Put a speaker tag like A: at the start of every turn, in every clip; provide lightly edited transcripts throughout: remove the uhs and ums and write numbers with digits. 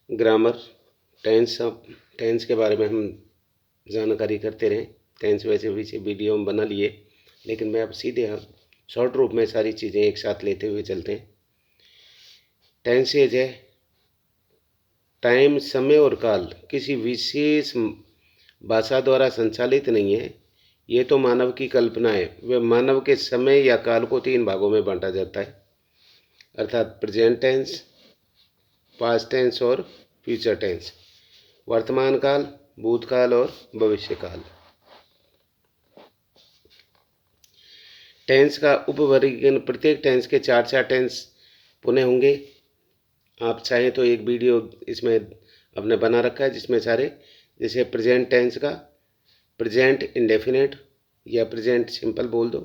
A: Grammar, tense के बारे में हम जानकारी करते रहें। टेंस वैसे पीछे वीडियो हम बना लिए, लेकिन मैं अब सीधे हम शॉर्ट रूप में सारी चीज़ें एक साथ लेते हुए चलते हैं। टेंसेज है टाइम, समय और काल किसी विशेष भाषा द्वारा संचालित नहीं है। ये तो मानव की कल्पना है। वह मानव के समय या काल को 3 भागों में बांटा जाता है, अर्थात प्रेजेंट टेंस, पास्ट टेंस और फ्यूचर टेंस। वर्तमान काल, भूतकाल और भविष्य काल। टेंस का उपवर्गीकरण, प्रत्येक टेंस के 4 टेंस पुनः होंगे। आप चाहें तो एक वीडियो इसमें अपने बना रखा है जिसमें सारे, जैसे प्रेजेंट टेंस का प्रेजेंट इंडेफिनेट या प्रेजेंट सिंपल बोल दो,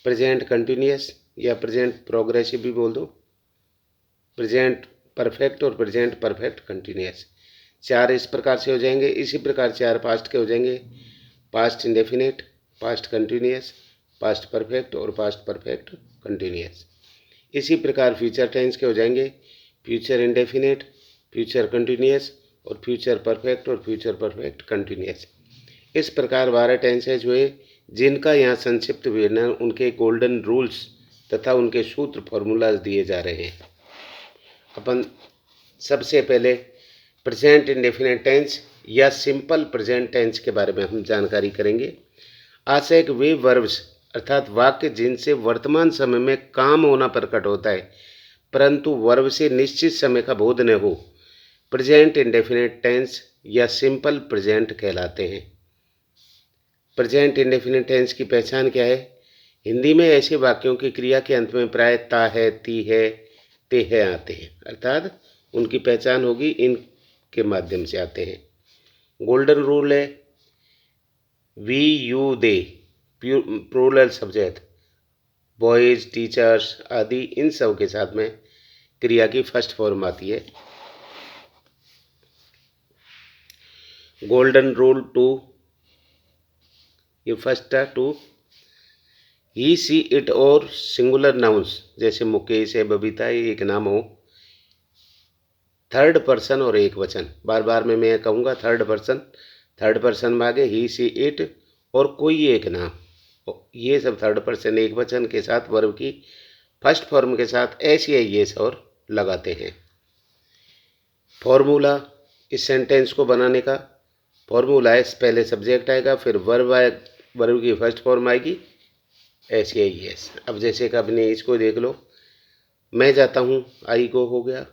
A: प्रेजेंट कंटिन्यूअस या प्रेजेंट प्रोग्रेसिव भी बोल दो, प्रेजेंट परफेक्ट और प्रेजेंट परफेक्ट कंटिन्यूअस। 4 इस प्रकार से हो जाएंगे। इसी प्रकार 4 पास्ट के हो जाएंगे, past indefinite, past continuous, past perfect और पास्ट परफेक्ट कंटिन्यूअस। इसी प्रकार फ्यूचर टेंस के हो जाएंगे, फ्यूचर इंडेफिनेट, फ्यूचर कंटिन्यूअस और फ्यूचर परफेक्ट और फ्यूचर परफेक्ट कंटिन्यूअस। इस प्रकार 12 टेंसेज हुए जिनका यहाँ संक्षिप्त विवरण, उनके गोल्डन रूल्स तथा उनके सूत्र फॉर्मूलाज दिए जा रहे हैं। अपन सबसे पहले प्रेजेंट इंडेफिनेट टेंस या सिंपल प्रेजेंट टेंस के बारे में हम जानकारी करेंगे। आशय वे वर्ब्स अर्थात वाक्य जिनसे वर्तमान समय में काम होना प्रकट होता है परंतु वर्ब से निश्चित समय का बोध न हो, प्रेजेंट इंडेफिनेट टेंस या सिंपल प्रेजेंट कहलाते हैं। प्रेजेंट इंडेफिनेट टेंस की पहचान क्या है? हिंदी में ऐसे वाक्यों की क्रिया के अंत में प्राय ता है, ती है, ते है आते हैं, अर्थात उनकी पहचान होगी इन के माध्यम से आते हैं। गोल्डन रूल है we, you, they, plural subject, boys, teachers आदि, इन सब के साथ में क्रिया की फर्स्ट फॉर्म आती है। गोल्डन रूल 2, ये फर्स्ट था 2, ही, सी, इट और सिंगुलर नाउन्स जैसे मुकेश है, बबीता है, एक नाम हो, थर्ड पर्सन और एक वचन। बार बार में मैं कहूँगा थर्ड पर्सन में आगे ही, सी, इट और कोई एक नाम, ये सब थर्ड पर्सन एक वचन के साथ वर्ब की फर्स्ट फॉर्म के साथ ऐसी है ये और लगाते हैं। फॉर्मूला इस सेंटेंस को बनाने का फॉर्मूला है, पहले सब्जेक्ट आएगा, फिर वर्ब की फर्स्ट फॉर्म आएगी, ऐसी है यस। अब जैसे कि आपने इसको देख लो, मैं जाता हूँ, आई गो हो गया।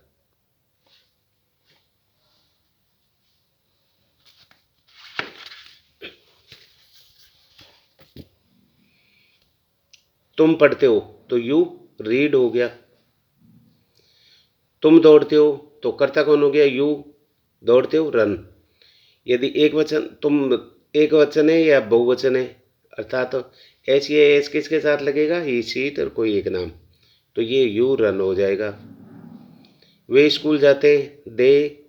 A: तुम पढ़ते हो तो यू रीड हो गया। तुम दौड़ते हो तो कर्ता कौन हो गया? यू। दौड़ते हो रन। यदि एक वचन, तुम एक वचन है या बहुवचन है, अर्थात ऐसी है एस किसके साथ लगेगा? ही, सी और कोई एक नाम, तो ये यू रन हो जाएगा। वे स्कूल जाते हैं, दे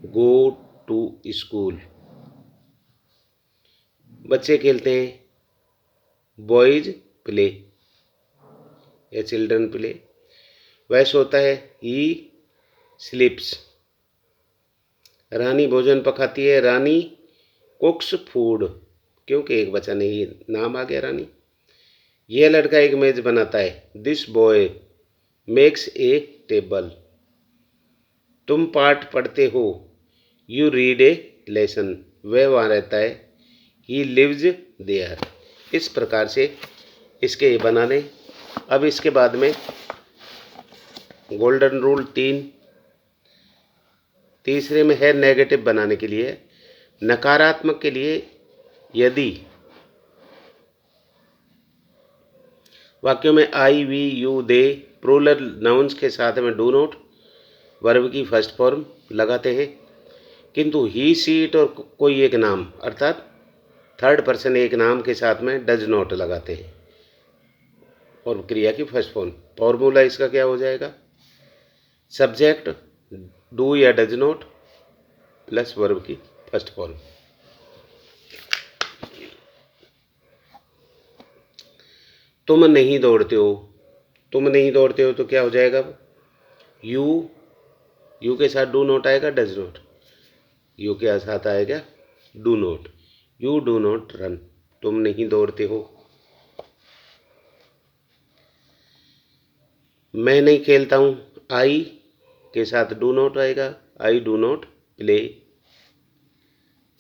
A: गो टू स्कूल। बच्चे खेलते हैं, बॉयज प्ले या चिल्ड्रन प्ले। वह सोता है, ही स्लीप्स। रानी भोजन पकाती है, रानी कुक्स फूड, क्योंकि एक वचन है, ये नाम आ गया रानी। यह लड़का एक मेज बनाता है, this boy makes a table. तुम पाठ पढ़ते हो, यू रीड ए लेसन। वह वहाँ रहता है, ही लिव्स देयर। इस प्रकार से इसके ये बना लें। अब इसके बाद में गोल्डन रूल 3, तीसरे में है नेगेटिव बनाने के लिए। नकारात्मक के लिए यदि वाक्यों में I, we, you, they plural nouns के साथ में डू नॉट वर्ब की फर्स्ट फॉर्म लगाते हैं, किंतु ही, सी, इट और कोई एक नाम अर्थात थर्ड पर्सन एक नाम के साथ में डज नॉट लगाते हैं और क्रिया की फर्स्ट फॉर्म। फॉर्मूला इसका क्या हो जाएगा? सब्जेक्ट डू या डज नॉट प्लस वर्ब की फर्स्ट फॉर्म। तुम नहीं दौड़ते हो, तुम नहीं दौड़ते हो तो क्या हो जाएगा? यू यू के साथ डू नॉट आएगा, डज नॉट। यू के साथ आएगा do not. You do not run, तुम नहीं दौड़ते हो। मैं नहीं खेलता हूँ, आई के साथ डू नॉट आएगा, आई डू नॉट प्ले।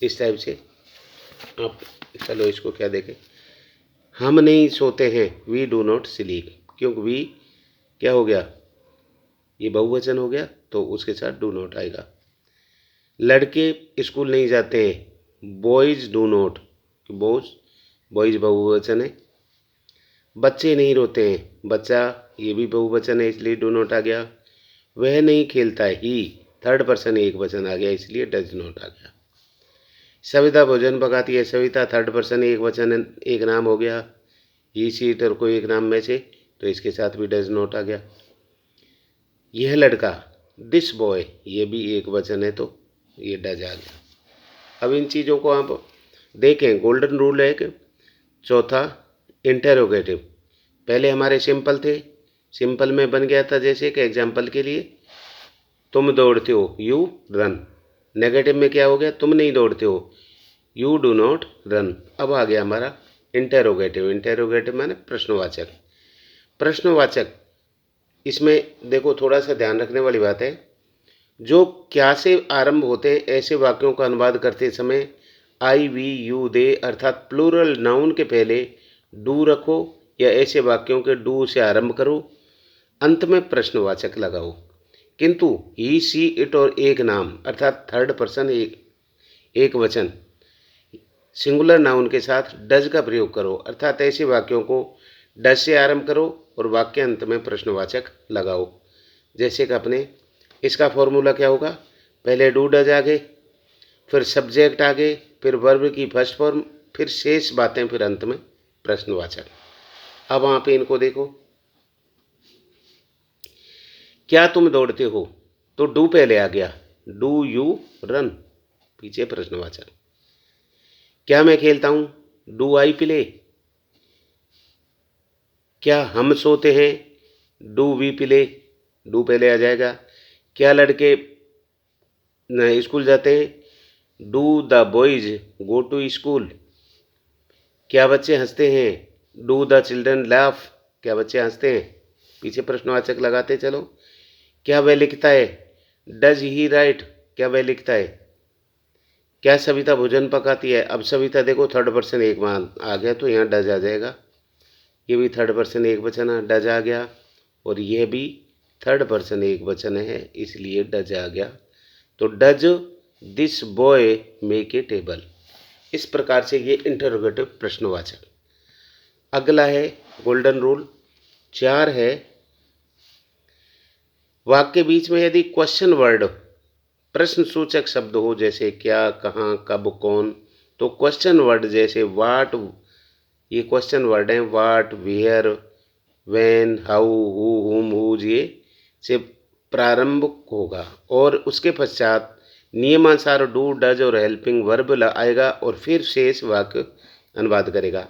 A: इस टाइप से आप चलो इसको क्या देखें। हम नहीं सोते हैं, वी डू नॉट स्लीप, क्योंकि वी क्या हो गया, ये बहुवचन हो गया, तो उसके साथ डू नॉट आएगा। लड़के स्कूल नहीं जाते हैं, बॉयज डू नॉट, बॉयज बहुवचन है। बच्चे नहीं रोते हैं, बच्चा ये भी बहुवचन है, इसलिए डू नॉट आ गया। वह नहीं खेलता है, ही थर्ड पर्सन एक वचन आ गया, इसलिए डज नॉट आ गया। सविता भोजन पकाती है, सविता थर्ड पर्सन एक वचन एक नाम हो गया, ही सी इट और कोई एक नाम में से, तो इसके साथ भी डज नॉट आ गया। यह लड़का, दिस बॉय, ये भी एक वचन है, तो ये डज आ गया। अब इन चीज़ों को आप देखें, गोल्डन रूल है कि चौथा इंटेरोगेटिव, पहले हमारे सिंपल थे, सिंपल में बन गया था, जैसे कि एग्जाम्पल के लिए तुम दौड़ते हो, यू रन। नेगेटिव में क्या हो गया, तुम नहीं दौड़ते हो, यू डू नॉट रन। अब आ गया हमारा इंटेरोगेटिव, इंटेरोगेटिव माने प्रश्नवाचक। प्रश्नवाचक इसमें देखो थोड़ा सा ध्यान रखने वाली बात है, जो क्या से आरंभ होते हैं ऐसे वाक्यों का अनुवाद करते समय आई वी यू दे अर्थात प्लूरल नाउन के पहले डू रखो, या ऐसे वाक्यों के डू से आरंभ करो, अंत में प्रश्नवाचक लगाओ। किंतु ही सी इट और एक नाम अर्थात थर्ड पर्सन एक वचन सिंगुलर नाउन के साथ डज का प्रयोग करो, अर्थात ऐसे वाक्यों को डज से आरंभ करो और वाक्य अंत में प्रश्नवाचक लगाओ। जैसे कि अपने इसका फॉर्मूला क्या होगा, पहले डू डज आगे, फिर सब्जेक्ट आगे, फिर वर्ब की फर्स्ट फॉर्म, फिर शेष बातें, फिर अंत में प्रश्नवाचक। अब वहाँ पे इनको देखो, क्या तुम दौड़ते हो, तो डू पहले आ गया, डू यू रन, पीछे प्रश्नवाचक। क्या मैं खेलता हूँ, डू आई प्ले। क्या हम सोते हैं, डू वी प्ले, डू पहले आ जाएगा। क्या लड़के स्कूल जाते हैं, do the boys go to school. क्या बच्चे हंसते हैं, डू द चिल्ड्रन लाफ, क्या बच्चे हंसते हैं, पीछे प्रश्नवाचक लगाते चलो। क्या वह लिखता है, डज ही राइट, क्या वह लिखता है। क्या सविता भोजन पकाती है, अब सविता देखो थर्ड पर्सन एक मान आ गया, तो यहाँ डज आ जाएगा, ये भी थर्ड पर्सन एक वचन है, डज आ गया, और यह भी थर्ड पर्सन एक वचन है, इसलिए डज आ गया। तो does this boy make a table. इस प्रकार से ये इंटरोगेटिव प्रश्नवाचक। अगला है गोल्डन रूल 4 है, वाक्य बीच में यदि क्वेश्चन वर्ड प्रश्न सूचक शब्द हो, जैसे क्या, कहाँ, कब, कौन, तो क्वेश्चन वर्ड जैसे वाट, ये क्वेश्चन वर्ड हैं, वाट, वेयर, व्हेन, हाउ, हु, हुम, हुज, ये से प्रारंभ होगा, और उसके पश्चात नियमानुसार डू, डज और हेल्पिंग वर्ब आएगा, और फिर शेष वाक्य अनुवाद करेगा।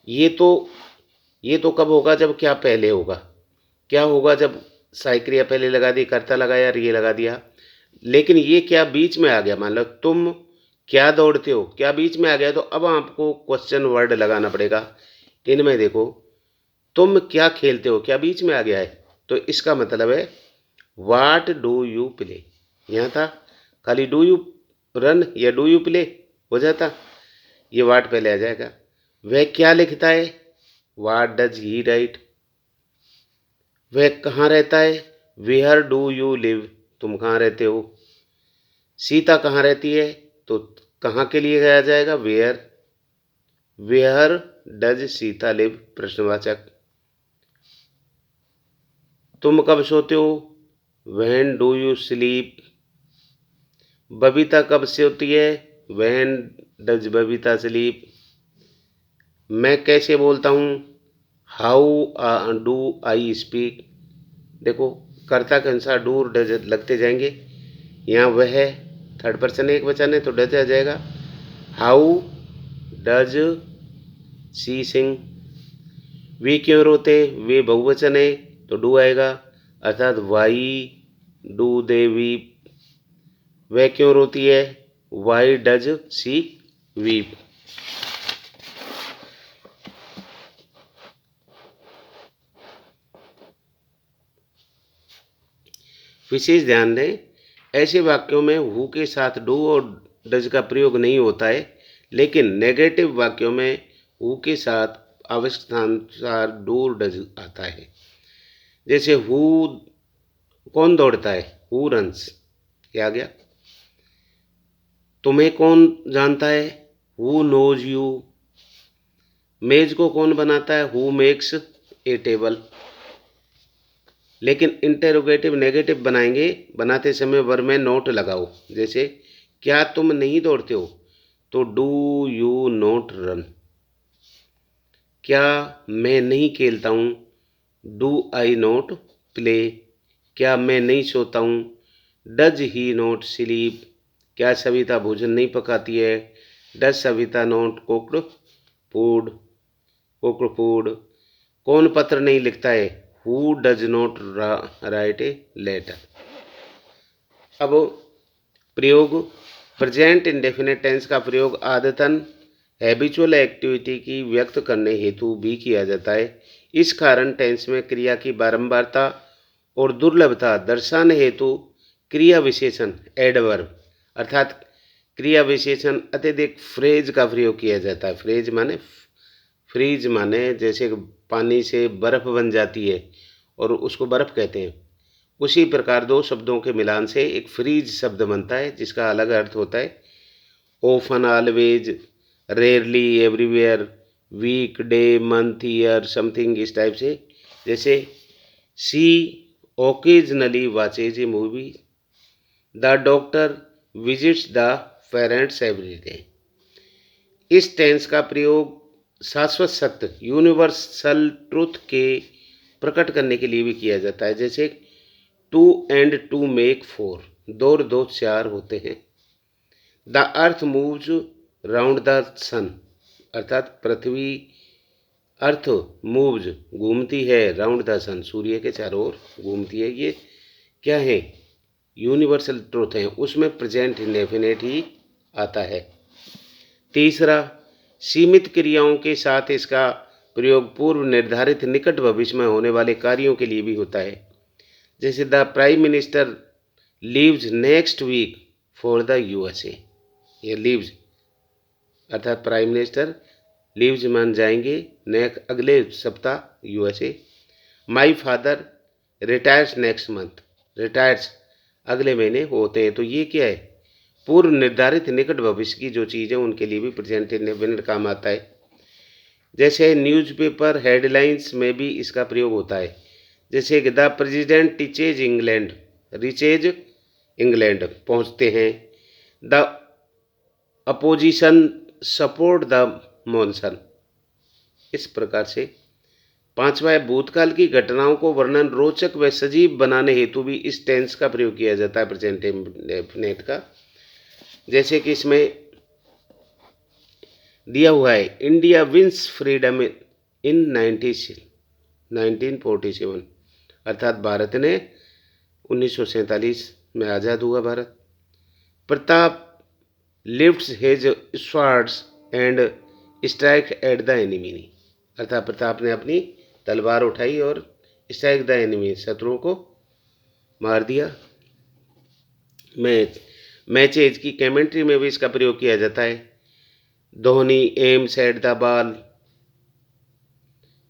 A: ये तो कब होगा, जब क्या पहले होगा। क्या होगा जब साइक्रिया पहले लगा दी, कर्ता लगाया और ये लगा दिया। लेकिन ये क्या बीच में आ गया, मान लो तुम क्या दौड़ते हो, क्या बीच में आ गया, तो अब आपको क्वेश्चन वर्ड लगाना पड़ेगा। इनमें देखो, तुम क्या खेलते हो, क्या बीच में आ गया है, तो इसका मतलब है वाट डू यू प्ले। यहाँ था खाली डू यू रन या डू यू प्ले हो जाता, ये वाट पहले आ जाएगा। वह क्या लिखता है, वाट डज ही राइट। वह कहाँ रहता है, वेयर डू यू लिव, तुम कहाँ रहते हो। सीता कहाँ रहती है, तो कहाँ के लिए गया जाएगा, where. Where does Sita live, प्रश्नवाचक। तुम कब सोते हो, when do you sleep. Babita कब सोती है, व्हेन डज बबीता स्लीप। मैं कैसे बोलता हूँ, हाउ डू आई स्पीक। देखो कर्ता के अनुसार डू डज लगते जाएंगे, यहाँ वह है थर्ड पर्सन एक वचन है, तो डज आ जाएगा। हाउ डज सी सिंग। वे क्यों रोते, वे बहुवचन है, तो डू आएगा, अर्थात वाई डू दे वीप। वह क्यों रोती है? Why does she weep? विशेष ध्यान दें, ऐसे वाक्यों में हु के साथ डू और डज का प्रयोग नहीं होता है, लेकिन नेगेटिव वाक्यों में हु के साथ आवश्यकतानुसार डू और डज आता है। जैसे हु कौन दौड़ता है? Who runs. क्या आ गया? तुम्हें कौन जानता है? Who knows you. मेज को कौन बनाता है? Who makes a table. लेकिन इंटेरोगेटिव नेगेटिव बनाते समय वर्ब में नोट लगाओ। जैसे क्या तुम नहीं दौड़ते हो? तो डू यू नोट रन। क्या मैं नहीं खेलता हूँ? Do I not play. क्या मैं नहीं सोता हूँ? Does he not sleep. क्या सविता भोजन नहीं पकाती है? Does Savita not cooked food. कौन पत्र नहीं लिखता है? Who does not write a letter. अब प्रयोग, प्रेजेंट इंडेफिनिट टेंस का प्रयोग आदतन हैबिचुअल एक्टिविटी की व्यक्त करने हेतु भी किया जाता है। इस कारण टेंस में क्रिया की बारंबारता और दुर्लभता दर्शाने हेतु क्रिया विशेषण एडवर्ब अर्थात क्रिया विशेषण अत्यधिक फ्रेज का प्रयोग किया जाता है। फ्रीज माने जैसे पानी से बर्फ बन जाती है और उसको बर्फ कहते हैं, उसी प्रकार दो शब्दों के मिलान से एक फ्रीज शब्द बनता है जिसका अलग अर्थ होता है often, always, rarely, everywhere, week, day, month, year, something, इस टाइप से। जैसे she occasionally watches a movie. The doctor visits the parents every day. इस टेंस का प्रयोग शाश्वत सत्य यूनिवर्सल ट्रूथ के प्रकट करने के लिए भी किया जाता है। जैसे two and two make four. दो और दो चार होते हैं। The earth moves round the sun अर्थात पृथ्वी अर्थ मूव्स घूमती है राउंड द सन सूर्य के चारों ओर घूमती है। ये क्या है? यूनिवर्सल ट्रूथ है, उसमें प्रेजेंट इंडेफिनिट ही आता है। तीसरा, सीमित क्रियाओं के साथ इसका प्रयोग पूर्व निर्धारित निकट भविष्य में होने वाले कार्यों के लिए भी होता है। जैसे the prime minister leaves next week for the USA. ये लीव्स अर्थात प्राइम मिनिस्टर लीव्स मान जाएंगे अगले सप्ताह USA. My father retires next month. Retires अगले महीने होते हैं। तो ये क्या है? पूर्व निर्धारित निकट भविष्य की जो चीज़ है उनके लिए भी प्रेजेंट इंडेफिनिट काम आता है। जैसे न्यूज़पेपर हेडलाइंस में भी इसका प्रयोग होता है। जैसे the president teaches England, reaches England पहुंचते हैं। The opposition support the monsoon. इस प्रकार से पांचवा है, भूतकाल की घटनाओं को वर्णन रोचक व सजीव बनाने हेतु भी इस टेंस का प्रयोग किया जाता है प्रेजेंट इंडेफिनिट का। जैसे कि इसमें दिया हुआ है इंडिया विंस फ्रीडम इन 1947 अर्थात भारत ने 1947 में आज़ाद हुआ Bharat. Pratap lifts his swords and strike at the enemy अर्थात प्रताप ने अपनी तलवार उठाई और स्ट्राइक द एनिमी शत्रुओं को मार दिया। मैचेज की कमेंट्री में भी इसका प्रयोग किया जाता है। Dhoni aims at the ball,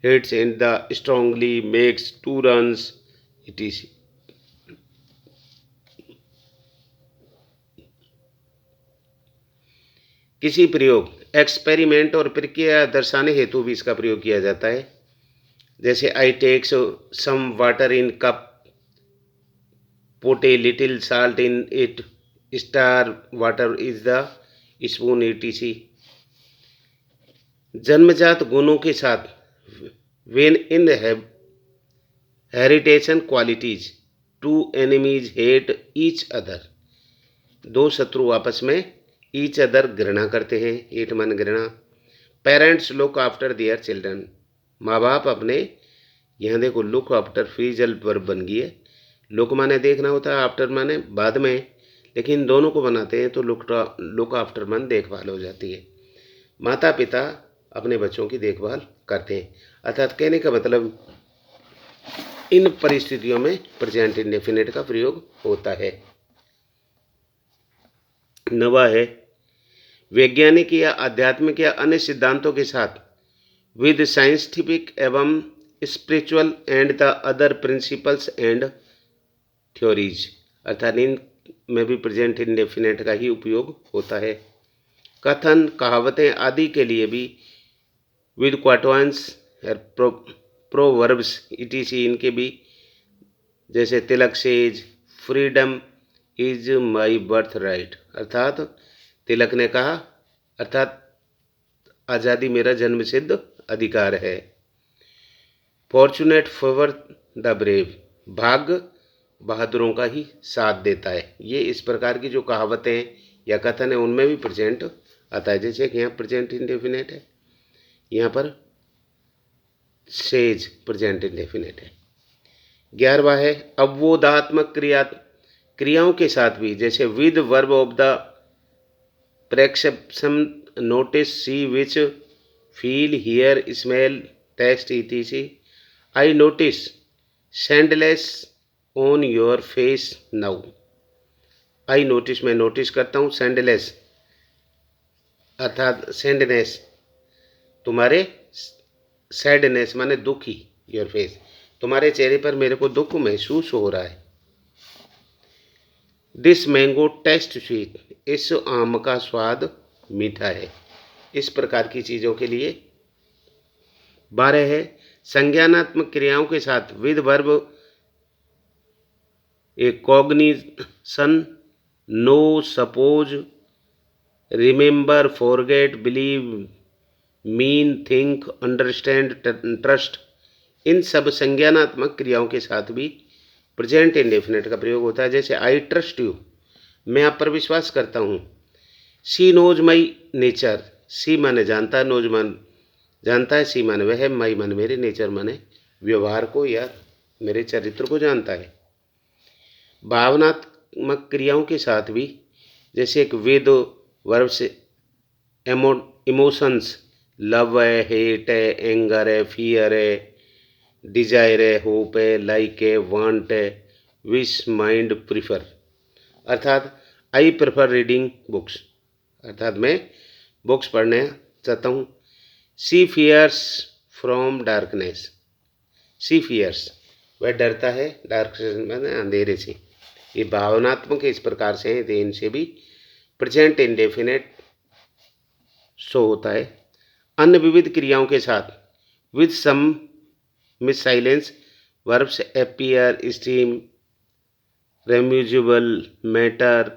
A: hits in the strongly, makes 2 runs, etc. किसी प्रयोग, एक्सपेरिमेंट और प्रक्रिया दर्शाने हेतु भी इसका प्रयोग किया जाता है। जैसे I takes some water in cup, put a little salt in it, stir water is the spoon, etc. जन्मजात गुणों के साथ when inheritation qualities, two enemies hate each other. दो शत्रु आपस में ईच अदर घृणा करते हैं। हेट मन घृणा। Parents look after their children. माँ बाप अपने, यहाँ देखो लुक आफ्टर फ्रीजल वर्ब बन गई है। लुक माने देखना होता है, आफ्टर माने बाद में, लेकिन दोनों को बनाते हैं तो लुक आफ्टर मन देखभाल हो जाती है। माता पिता अपने बच्चों की देखभाल करते हैं। अर्थात कहने का मतलब इन परिस्थितियों में प्रेजेंट इंडेफिनिट का प्रयोग होता है। नवा है, वैज्ञानिक या आध्यात्मिक या अन्य सिद्धांतों के साथ विद साइंटिफिक एवं spiritual and the other principles and theories. अर्थात इन में भी प्रेजेंट इंडेफिनिट का ही उपयोग होता है। कथन, कहावतें आदि के लिए भी विद क्वाटवांस प्रोवर्ब्स इटीसी इनके भी, जैसे Tilak says freedom is my birth right. अर्थात तिलक ने कहा, अर्थात आज़ादी मेरा जन्मसिद्ध अधिकार है। फॉर्चुनेट फेवर द ब्रेव, भाग्य बहादुरों का ही साथ देता है। ये इस प्रकार की जो कहावतें या कथन है उनमें भी प्रेजेंट आता है। जैसे कि यहाँ प्रेजेंट इंडेफिनिट है, यहाँ पर सेज प्रेजेंट इंडेफिनिट है। 11वां है, अवबोधात्मक क्रियाओं के साथ भी, जैसे with verb of the perception notice see which feel hear smell taste etc. I notice sadness on your face now. I notice मैं नोटिस करता हूँ, सैंडलेस अर्थात सैंडनेस तुम्हारे, सैडनेस माने दुखी, योर फेस तुम्हारे चेहरे पर मेरे को दुख महसूस हो रहा है। दिस मैंगो टेस्ट स्वीट, इस आम का स्वाद मीठा है। इस प्रकार की चीज़ों के लिए। 12 है, संज्ञानात्मक क्रियाओं के साथ with verb a cognition know suppose remember forget believe mean think understand trust. इन सब संज्ञानात्मक क्रियाओं के साथ भी प्रेजेंट इंडेफिनिट का प्रयोग होता है। जैसे आई ट्रस्ट यू, मैं आप पर विश्वास करता हूँ। शी नोज माई नेचर, सी माने जानता है, नोज मान जानता है, सी माने वह, माई माने मेरे, नेचर माने व्यवहार को या मेरे चरित्र को जानता है। भावनात्मक क्रियाओं के साथ भी, जैसे एक विद वर्ब से इमोशंस, लव है, हेट है, एंगर है, फियर है, डिजायर है, होप है, लाइक है, वांट है, विश, माइंड, प्रिफर। अर्थात आई प्रेफर रीडिंग बुक्स, अर्थात मैं बुक्स पढ़ने चाहता हूँ। She fears from darkness, she fears वह डरता है, डार्कनेस माने अंधेरे से। ये भावनात्मक इस प्रकार से है, इनसे भी प्रेजेंट इंडेफिनिट शो होता है। अन्य विविध क्रियाओं के साथ with some miscellaneous verbs appear, seem, resemble, matter,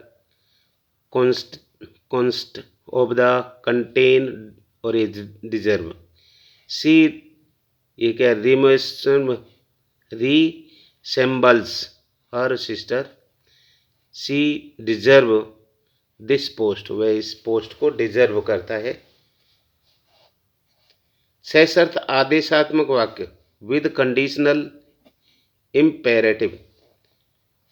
A: consist of the, contain और डिजर्व। सी ये क्या, resembles her sister. She deserve this post, वह इस पोस्ट को डिजर्व करता है। सशर्त आदेशात्मक वाक्य विद कंडीशनल इम्पेरेटिव,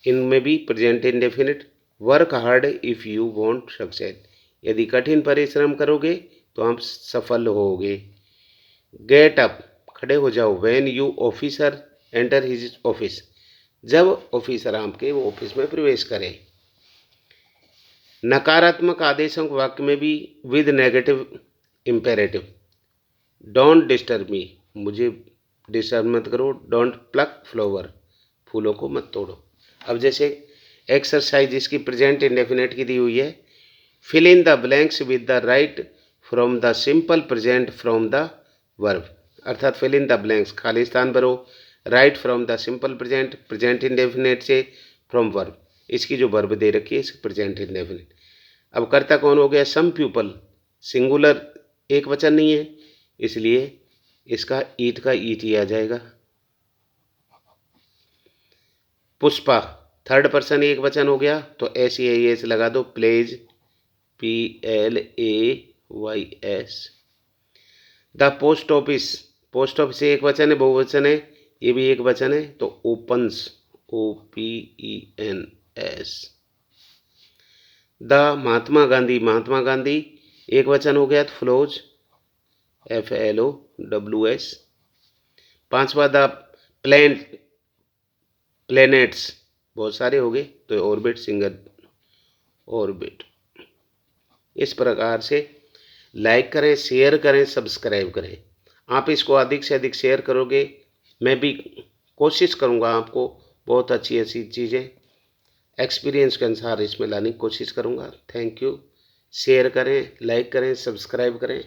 A: इनमें भी present indefinite. Work hard if you want success, यदि कठिन परिश्रम करोगे तो आप सफल होगे। गेट अप, खड़े हो जाओ। When you officer enter his office, जब ऑफिसर आपके वो ऑफिस में प्रवेश करें। नकारात्मक आदेशों के वाक्य में भी with negative imperative, don't disturb me, मुझे डिस्टर्ब मत करो। डोंट प्लक फ्लावर, फूलों को मत तोड़ो। अब जैसे एक्सरसाइज इसकी प्रेजेंट इंडेफिनिट की दी हुई है। Fill in the blanks with the right from the simple present from the verb. अर्थात फिल इन द ब्लैंक्स, खाली स्थान भरो, right from the simple present, present indefinite से फ्रॉम वर्ब। इसकी जो वर्ब दे रखी है इसे प्रेजेंट इंडेफिनिट। अब कर्ता कौन हो गया, सम पीपल, सिंगुलर एक वचन नहीं है, इसलिए इसका ईट का ईट ही आ जाएगा। पुष्पा थर्ड पर्सन एक वचन हो गया तो SEAS लगा दो। Plays PLAYS। The post office, post office एक वचन है, बहुवचन है, ये भी एक वचन है तो opens OPENS। The Mahatma Gandhi एक वचन हो गया तो फ्लोज, FLOWS। पांचवा द प्लैनेट्स, बहुत सारे हो गए तो ऑर्बिट, सिंगल ऑर्बिट। इस प्रकार से लाइक करें, शेयर करें, सब्सक्राइब करें। आप इसको अधिक से अधिक शेयर करोगे, मैं भी कोशिश करूँगा आपको बहुत अच्छी अच्छी चीज़ें एक्सपीरियंस के अनुसार इसमें लाने की कोशिश करूँगा। Thank you. शेयर करें, लाइक करें, सब्सक्राइब करें।